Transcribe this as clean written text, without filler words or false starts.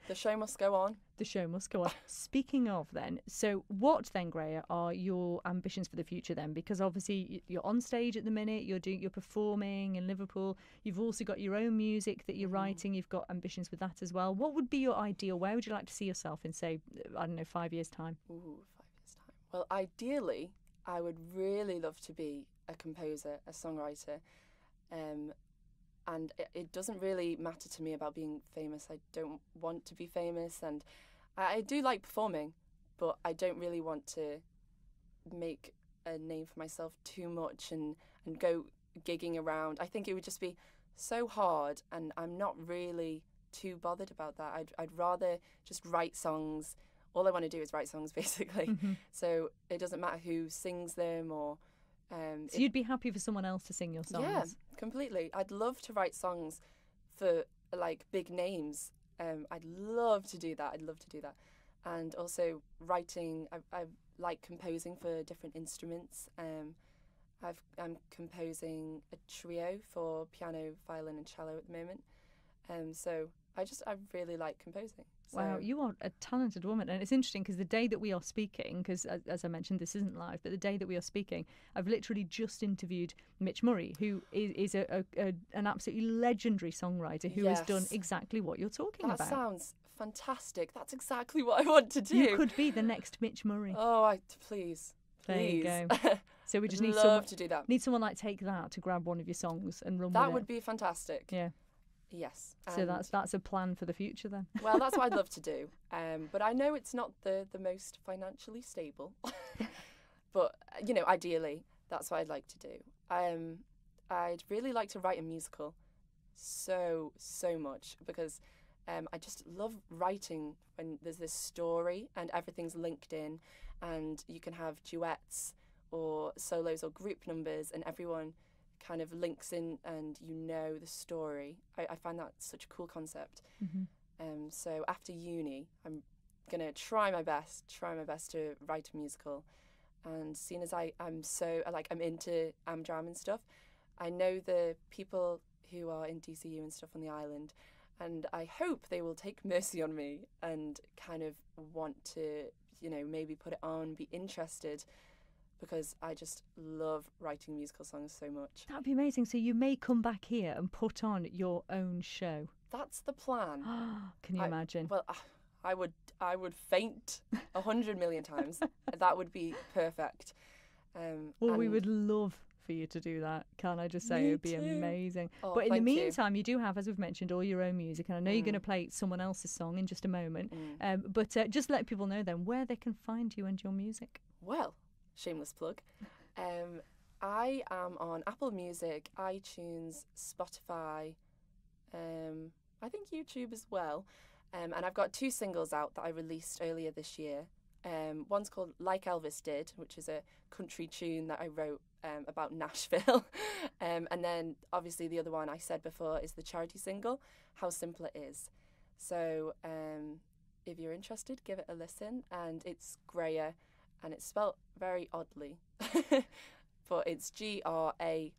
The show must go on. The show must go on. Speaking of then, so what then, Graihagh, are your ambitions for the future then? Because obviously you're on stage at the minute, you're performing in Liverpool. You've also got your own music that you're writing. You've got ambitions with that as well. What would be your ideal? Where would you like to see yourself in, say, I don't know, 5 years' time? Ooh, 5 years' time. Well, ideally, I would really love to be a composer, a songwriter. And it doesn't really matter to me about being famous. I don't want to be famous, and I do like performing, but I don't really want to make a name for myself too much and go gigging around. I think it would just be so hard, and I'm not really too bothered about that. I'd rather just write songs. All I want to do is write songs, basically. So it doesn't matter who sings them or... so you'd be happy for someone else to sing your songs? Yeah, completely. I'd love to write songs for like big names. I'd love to do that. And also writing, I like composing for different instruments. I'm composing a trio for piano, violin and cello at the moment. So I really like composing. So. Wow, you are a talented woman. And it's interesting because the day that we are speaking, because as I mentioned, this isn't live, but the day that we are speaking, I've literally just interviewed Mitch Murray, who is an absolutely legendary songwriter who has done exactly what you're talking about. That sounds fantastic. That's exactly what I want to do. You could be the next Mitch Murray. Oh, please. There you go. So we just need to do that. Need someone like Take That to grab one of your songs and run with it. That would be fantastic. Yeah. Yes. So that's a plan for the future then. Well, that's what I'd love to do. But I know it's not the most financially stable. But, you know, ideally, that's what I'd like to do. I'd really like to write a musical so much because I just love writing when there's this story and everything's linked in and you can have duets or solos or group numbers and everyone kind of links in and you know the story. I find that such a cool concept. So after uni, I'm going to try my best to write a musical. And seeing as I'm into Amdram and stuff, I know the people who are in DCU and stuff on the island, and I hope they will take mercy on me and kind of want to, you know, maybe put it on, be interested, because I just love writing musical songs so much. That'd be amazing. So you may come back here and put on your own show. That's the plan. Can you imagine? Well, I would faint 100 million times. That would be perfect. Well, we would love for you to do that. Can I just say it would be amazing? Oh, but in the meantime, you do have, as we've mentioned, all your own music, and I know you're going to play someone else's song in just a moment. But just let people know then where they can find you and your music. Well, shameless plug. I am on Apple Music, iTunes, Spotify, I think YouTube as well. And I've got 2 singles out that I released earlier this year. One's called Like Elvis Did, which is a country tune that I wrote about Nashville. And then obviously the other one I said before is the charity single, How Simple It Is. So if you're interested, give it a listen. And it's Graihagh, and it's spelt very oddly, but it's Graihagh.